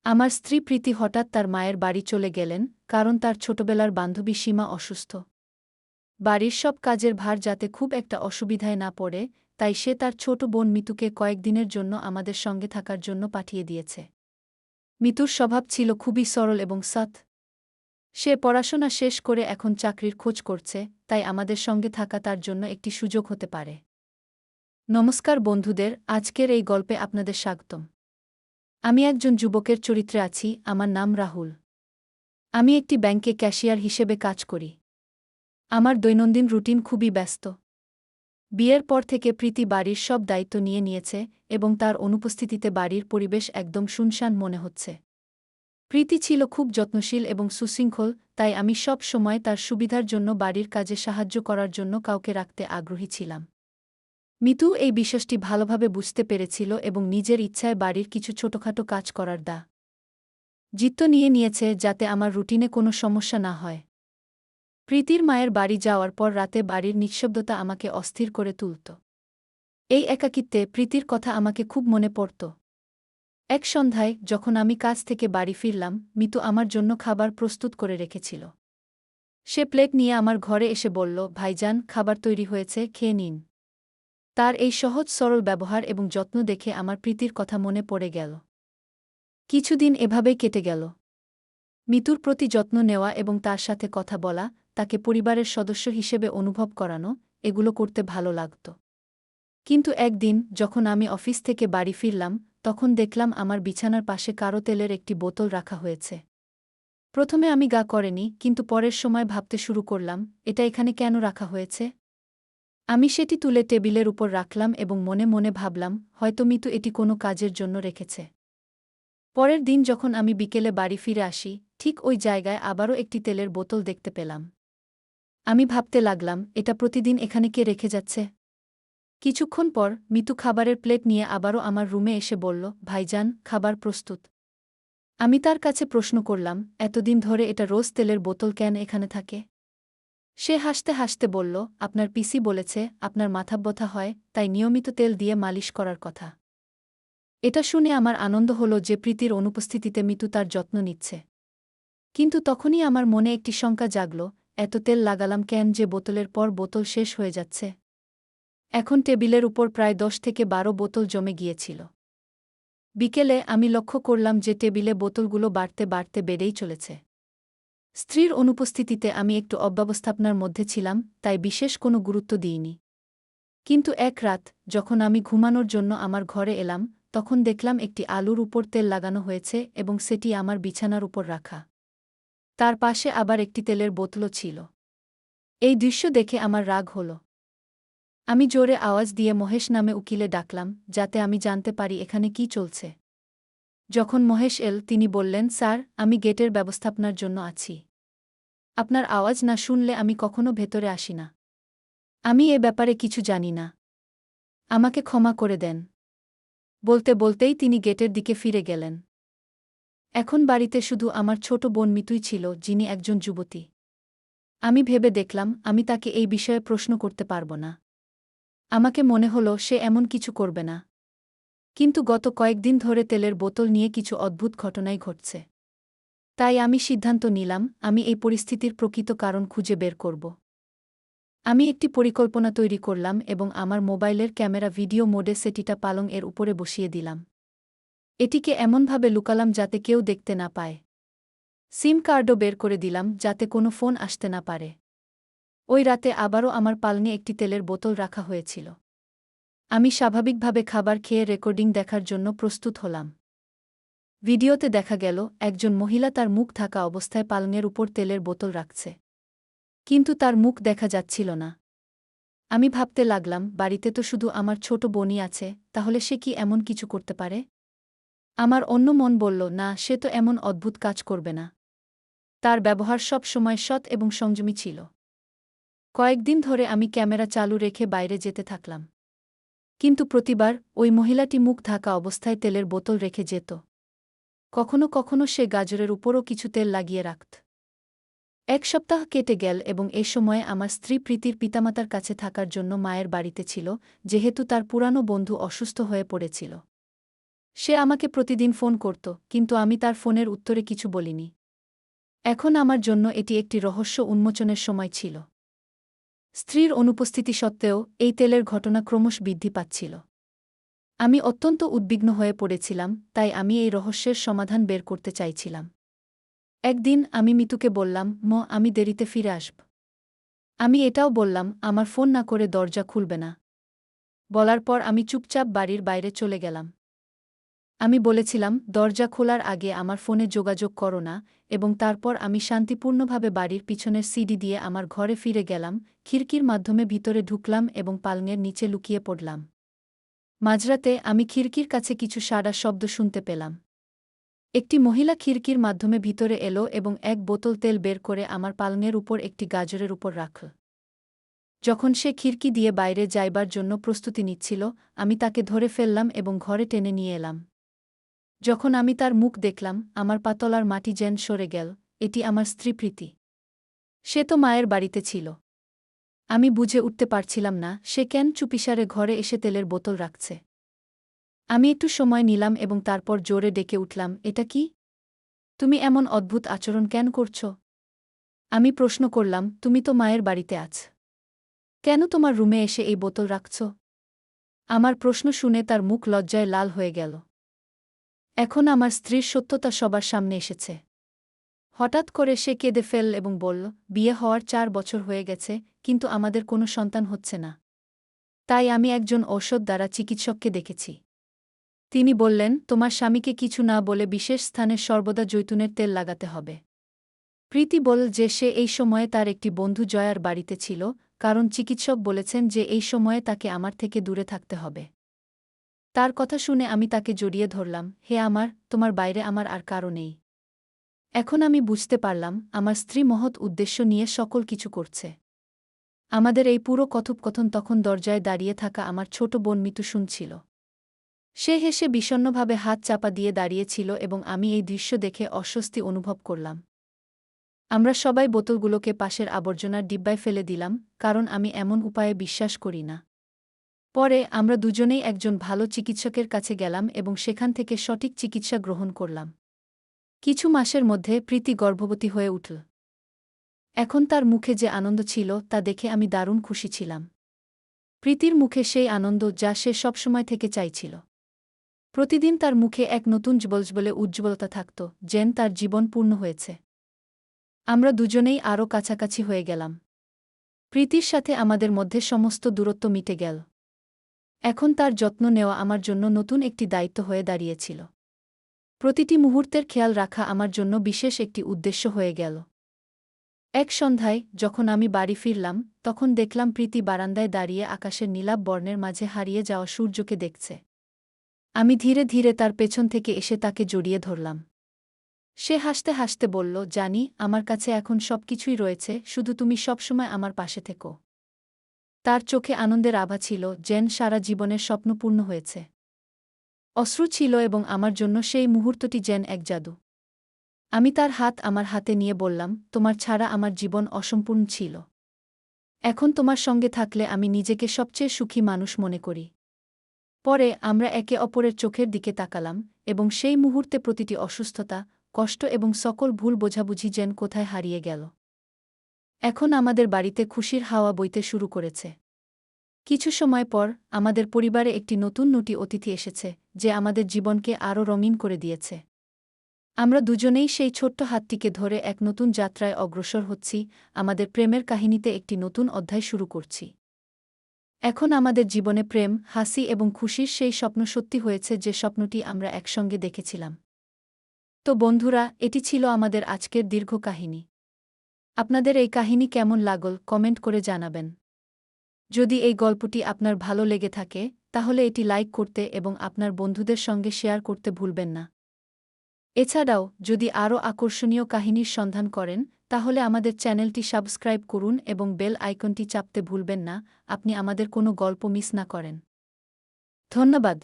আমার স্ত্রী প্রীতি হঠাৎ তার মায়ের বাড়ি চলে গেলেন, কারণ তার ছোটবেলার বান্ধবী সীমা অসুস্থ। বাড়ির সব কাজের ভার যাতে খুব একটা অসুবিধায় না পড়ে, তাই সে তার ছোট বোন মিতুকে কয়েকদিনের জন্য আমাদের সঙ্গে থাকার জন্য পাঠিয়ে দিয়েছে। মিতুর স্বভাব ছিল খুবই সরল এবং সৎ। সে পড়াশোনা শেষ করে এখন চাকরির খোঁজ করছে, তাই আমাদের সঙ্গে থাকা তার জন্য একটি সুযোগ হতে পারে। নমস্কার বন্ধুদের, আজকের এই গল্পে আপনাদের স্বাগতম। আমি একজন যুবকের চরিত্রে আছি, আমার নাম রাহুল। আমি একটি ব্যাংকে ক্যাশিয়ার হিসেবে কাজ করি। আমার দৈনন্দিন রুটিন খুবই ব্যস্ত। বিয়ের পর থেকে প্রীতি বাড়ির সব দায়িত্ব নিয়ে নিয়েছে এবং তার অনুপস্থিতিতে বাড়ির পরিবেশ একদম শুনশান মনে হচ্ছে। প্রীতি ছিল খুব যত্নশীল এবং সুশৃঙ্খল, তাই আমি সব সময় তার সুবিধার জন্য বাড়ির কাজে সাহায্য করার জন্য কাউকে রাখতে আগ্রহী ছিলাম। মিতু এই বিষয়টি ভালোভাবে বুঝতে পেরেছিল এবং নিজের ইচ্ছায় বাড়ির কিছু ছোটখাটো কাজ করার দায়িত্ব নিয়ে নিয়েছে, যাতে আমার রুটিনে কোনো সমস্যা না হয়। প্রীতির মায়ের বাড়ি যাওয়ার পর রাতে বাড়ির নিঃশব্দতা আমাকে অস্থির করে তুলত। এই একাকিত্বে প্রীতির কথা আমাকে খুব মনে পড়ত। এক সন্ধ্যায় যখন আমি কাজ থেকে বাড়ি ফিরলাম, মিতু আমার জন্য খাবার প্রস্তুত করে রেখেছিল। সে প্লেট নিয়ে আমার ঘরে এসে বলল, ভাইজান, খাবার তৈরি হয়েছে, খেয়ে নিন। তার এই সহজ সরল ব্যবহার এবং যত্ন দেখে আমার প্রীতির কথা মনে পড়ে গেল। কিছুদিন এভাবেই কেটে গেল। মিতুর প্রতি যত্ন নেওয়া এবং তার সাথে কথা বলা, তাকে পরিবারের সদস্য হিসেবে অনুভব করানো, এগুলো করতে ভালো লাগত। কিন্তু একদিন যখন আমি অফিস থেকে বাড়ি ফিরলাম, তখন দেখলাম আমার বিছানার পাশে কারো তেলের একটি বোতল রাখা হয়েছে। প্রথমে আমি গা করেনি, কিন্তু পরের সময় ভাবতে শুরু করলাম, এটা এখানে কেন রাখা হয়েছে। আমি সেটি তুলে টেবিলের উপর রাখলাম এবং মনে মনে ভাবলাম, হয়তো মিতু এটি কোনো কাজের জন্য রেখেছে। পরের দিন যখন আমি বিকেলে বাড়ি ফিরে আসি, ঠিক ওই জায়গায় আবারও একটি তেলের বোতল দেখতে পেলাম। আমি ভাবতে লাগলাম, এটা প্রতিদিন এখানে কে রেখে যাচ্ছে। কিছুক্ষণ পর মিতু খাবারের প্লেট নিয়ে আবারও আমার রুমে এসে বলল, ভাইজান, খাবার প্রস্তুত। আমি তার কাছে প্রশ্ন করলাম, এতদিন ধরে এটা রোজ তেলের বোতল কেন এখানে থাকে। সে হাসতে হাসতে বলল, আপনার পিসি বলেছে আপনার মাথা ব্যথা হয়, তাই নিয়মিত তেল দিয়ে মালিশ করার কথা। এটা শুনে আমার আনন্দ হলো যে প্রীতির অনুপস্থিতিতে মিতু তার যত্ন নিচ্ছে। কিন্তু তখনই আমার মনে একটি শঙ্কা জাগল, এত তেল লাগালাম কেন যে বোতলের পর বোতল শেষ হয়ে যাচ্ছে। এখন টেবিলের উপর প্রায় 10 থেকে 12 বোতল জমে গিয়েছিল। বিকেলে আমি লক্ষ্য করলাম যে টেবিলে বোতলগুলো বাড়তে বাড়তে বেড়েই চলেছে। স্ত্রীর অনুপস্থিতিতে আমি একটু অব্যবস্থাপনার মধ্যে ছিলাম, তাই বিশেষ কোনো গুরুত্ব দিইনি। কিন্তু এক রাত যখন আমি ঘুমানোর জন্য আমার ঘরে এলাম, তখন দেখলাম একটি আলুর উপর তেল লাগানো হয়েছে এবং সেটি আমার বিছানার উপর রাখা। তার পাশে আবার একটি তেলের বোতলও ছিল। এই দৃশ্য দেখে আমার রাগ হল। আমি জোরে আওয়াজ দিয়ে মহেশ নামে উকিলে ডাকলাম, যাতে আমি জানতে পারি এখানে কি চলছে। যখন মহেশ এল, তিনি বললেন, স্যার, আমি গেটের ব্যবস্থাপনার জন্য আছি। আপনার আওয়াজ না শুনলে আমি কখনো ভেতরে আসি না। আমি এ ব্যাপারে কিছু জানি না। আমাকে ক্ষমা করে দেন। বলতে বলতেই তিনি গেটের দিকে ফিরে গেলেন। এখন বাড়িতে শুধু আমার ছোট বোন মিতুই ছিল, যিনি একজন যুবতী। আমি ভেবে দেখলাম আমি তাকে এই বিষয়ে প্রশ্ন করতে পারব না। আমাকে মনে হলো সে এমন কিছু করবে না। কিন্তু গত কয়েকদিন ধরে তেলের বোতল নিয়ে কিছু অদ্ভুত ঘটনাই ঘটছে। তাই আমি সিদ্ধান্ত নিলাম, আমি এই পরিস্থিতির প্রকৃত কারণ খুঁজে বের করব। আমি একটি পরিকল্পনা তৈরি করলাম এবং আমার মোবাইলের ক্যামেরা ভিডিও মোডে সেটিটা পালং এর উপরে বসিয়ে দিলাম। এটিকে এমনভাবে লুকালাম যাতে কেউ দেখতে না পায়। সিম কার্ডও বের করে দিলাম যাতে কোনো ফোন আসতে না পারে। ওই রাতে আবারও আমার পালঙে একটি তেলের বোতল রাখা হয়েছিল। আমি স্বাভাবিকভাবে খাবার খেয়ে রেকর্ডিং দেখার জন্য প্রস্তুত হলাম। ভিডিওতে দেখা গেল একজন মহিলা তার মুখ ঢাকা অবস্থায় পালঙের উপর তেলের বোতল রাখছে। কিন্তু তার মুখ দেখা যাচ্ছিল না। আমি ভাবতে লাগলাম, বাড়িতে তো শুধু আমার ছোট বোনই আছে, তাহলে সে কি এমন কিছু করতে পারে। আমার অন্য মন বলল, না, সে তো এমন অদ্ভুত কাজ করবে না। তার ব্যবহার সব সময় সৎ এবং সংযমী ছিল। কয়েকদিন ধরে আমি ক্যামেরা চালু রেখে বাইরে যেতে থাকলাম। কিন্তু প্রতিবার ওই মহিলাটি মুখ ঢাকা অবস্থায় তেলের বোতল রেখে যেত। কখনো কখনো সে গাজরের উপরও কিছু তেল লাগিয়ে রাখত। এক সপ্তাহ কেটে গেল এবং এ সময়ে আমার স্ত্রী প্রীতির পিতামাতার কাছে থাকার জন্য মায়ের বাড়িতে ছিল, যেহেতু তার পুরানো বন্ধু অসুস্থ হয়ে পড়েছিল। সে আমাকে প্রতিদিন ফোন করত, কিন্তু আমি তার ফোনের উত্তরে কিছু বলিনি। এখন আমার জন্য এটি একটি রহস্য উন্মোচনের সময় ছিল। স্ত্রীর অনুপস্থিতি সত্ত্বেও এই তেলের ঘটনা ক্রমশ বৃদ্ধি পাচ্ছিল। আমি অত্যন্ত উদ্বিগ্ন হয়ে পড়েছিলাম, তাই আমি এই রহস্যের সমাধান বের করতে চাইছিলাম। একদিন আমি মিতুকে বললাম, আমি দেরিতে ফিরে আসব। আমি এটাও বললাম, আমার ফোন না করে দরজা খুলবে না। বলার পর আমি চুপচাপ বাড়ির বাইরে চলে গেলাম। আমি বলেছিলাম, দরজা খোলার আগে আমার ফোনে যোগাযোগ করো না, এবং তারপর আমি শান্তিপূর্ণভাবে বাড়ির পিছনের সিঁড়ি দিয়ে আমার ঘরে ফিরে গেলাম, খিড়কির মাধ্যমে ভিতরে ঢুকলাম এবং পালঙের নিচে লুকিয়ে পড়লাম। মাঝরাতে আমি খিড়কির কাছে কিছু সাড়া শব্দ শুনতে পেলাম। একটি মহিলা খিড়কির মাধ্যমে ভিতরে এলো এবং এক বোতল তেল বের করে আমার পালঙের উপর একটি গাজরের উপর রাখল। যখন সে খিড়কি দিয়ে বাইরে যাইবার জন্য প্রস্তুতি নিচ্ছিল, আমি তাকে ধরে ফেললাম এবং ঘরে টেনে নিয়ে এলাম। যখন আমি তার মুখ দেখলাম, আমার পাতলার মাটি যেন সরে গেল। এটি আমার স্ত্রী প্রীতি। সে তো মায়ের বাড়িতে ছিল। আমি বুঝে উঠতে পারছিলাম না সে কেন চুপিসারে ঘরে এসে তেলের বোতল রাখছে। আমি একটু সময় নিলাম এবং তারপর জোরে ডেকে উঠলাম, এটা কি? তুমি এমন অদ্ভুত আচরণ কেন করছ? আমি প্রশ্ন করলাম, তুমি তো মায়ের বাড়িতে আছ। কেন তোমার রুমে এসে এই বোতল রাখছ? আমার প্রশ্ন শুনে তার মুখ লজ্জায় লাল হয়ে গেল। এখন আমার স্ত্রীর সত্যতা সবার সামনে এসেছে। হঠাৎ করে সে কেঁদে ফেলল এবং বলল, বিয়ে হওয়ার 4 বছর হয়ে গেছে, কিন্তু আমাদের কোনো সন্তান হচ্ছে না। তাই আমি একজন ঔষধ দ্বারা চিকিৎসককে দেখেছি। তিনি বললেন, তোমার স্বামীকে কিছু না বলে বিশেষ স্থানে সর্বদা জৈতুনের তেল লাগাতে হবে। প্রীতি বলল যে সে এই সময়ে তার একটি বন্ধু জয়ার বাড়িতে ছিল, কারণ চিকিৎসক বলেছেন যে এই সময়ে তাকে আমার থেকে দূরে থাকতে হবে। তার কথা শুনে আমি তাকে জড়িয়ে ধরলাম, হে আমার, তোমার বাইরে আমার আর কারও নেই। এখন আমি বুঝতে পারলাম, আমার স্ত্রী মহৎ উদ্দেশ্য নিয়ে সকল কিছু করছে। আমাদের এই পুরো কথোপকথন তখন দরজায় দাঁড়িয়ে থাকা আমার ছোট বোন মিতু শুনছিল। সে হেসে বিষণ্ণভাবে হাত চাপা দিয়ে দাঁড়িয়েছিল এবং আমি এই দৃশ্য দেখে অস্বস্তি অনুভব করলাম। আমরা সবাই বোতলগুলোকে পাশের আবর্জনার ডিব্বায় ফেলে দিলাম, কারণ আমি এমন উপায়ে বিশ্বাস করি না। পরে আমরা দুজনেই একজন ভালো চিকিৎসকের কাছে গেলাম এবং সেখান থেকে সঠিক চিকিৎসা গ্রহণ করলাম। কিছু মাসের মধ্যে প্রীতি গর্ভবতী হয়ে উঠল। এখন তার মুখে যে আনন্দ ছিল তা দেখে আমি দারুণ খুশি ছিলাম। প্রীতির মুখে সেই আনন্দ যা সে সবসময় থেকে চাইছিল। প্রতিদিন তার মুখে এক নতুন জ্বলজ্বলে উজ্জ্বলতা থাকত, যেন তার জীবন পূর্ণ হয়েছে। আমরা দুজনেই আরও কাছাকাছি হয়ে গেলাম। প্রীতির সাথে আমাদের মধ্যে সমস্ত দূরত্ব মিটে গেল। এখন তার যত্ন নেওয়া আমার জন্য নতুন একটি দায়িত্ব হয়ে দাঁড়িয়েছিল। প্রতিটি মুহূর্তের খেয়াল রাখা আমার জন্য বিশেষ একটি উদ্দেশ্য হয়ে গেল। এক সন্ধ্যায় যখন আমি বাড়ি ফিরলাম, তখন দেখলাম প্রীতি বারান্দায় দাঁড়িয়ে আকাশের নীলাভ বর্ণের মাঝে হারিয়ে যাওয়া সূর্যকে দেখছে। আমি ধীরে ধীরে তার পেছন থেকে এসে তাকে জড়িয়ে ধরলাম। সে হাসতে হাসতে বলল, জানি, আমার কাছে এখন সবকিছুই রয়েছে, শুধু তুমি সবসময় আমার পাশে থেকো। তার চোখে আনন্দের আভা ছিল, যেন সারা জীবনের স্বপ্ন পূর্ণ হয়েছে। অশ্রু ছিল এবং আমার জন্য সেই মুহূর্তটি যেন এক জাদু। আমি তার হাত আমার হাতে নিয়ে বললাম, তোমার ছাড়া আমার জীবন অসম্পূর্ণ ছিল। এখন তোমার সঙ্গে থাকলে আমি নিজেকে সবচেয়ে সুখী মানুষ মনে করি। পরে আমরা একে অপরের চোখের দিকে তাকালাম, এবং সেই মুহূর্তে প্রতিটি অসুস্থতা, কষ্ট এবং সকল ভুল বোঝাবুঝি যেন কোথায় হারিয়ে গেল। এখন আমাদের বাড়িতে খুশির হাওয়া বইতে শুরু করেছে। কিছু সময় পর আমাদের পরিবারে একটি নতুন অতিথি এসেছে, যে আমাদের জীবনকে আরও রঙিন করে দিয়েছে। আমরা দুজনেই সেই ছোট্ট হাতটিকে ধরে এক নতুন যাত্রায় অগ্রসর হচ্ছি, আমাদের প্রেমের কাহিনীতে একটি নতুন অধ্যায় শুরু করছি। এখন আমাদের জীবনে প্রেম, হাসি এবং খুশির সেই স্বপ্ন সত্যি হয়েছে যে স্বপ্নটি আমরা একসঙ্গে দেখেছিলাম। তো বন্ধুরা, এটি ছিল আমাদের আজকের দীর্ঘ কাহিনী। আপনাদের এই কাহিনী কেমন লাগল কমেন্ট করে জানাবেন। যদি এই গল্পটি আপনার ভালো লেগে থাকে, তাহলে এটি লাইক করতে এবং আপনার বন্ধুদের সঙ্গে শেয়ার করতে ভুলবেন না। এছাড়াও যদি আরও আকর্ষণীয় কাহিনীর সন্ধান করেন, তাহলে আমাদের চ্যানেলটি সাবস্ক্রাইব করুন এবং বেল আইকনটি চাপতে ভুলবেন না, আপনি আমাদের কোনো গল্প মিস না করেন। ধন্যবাদ।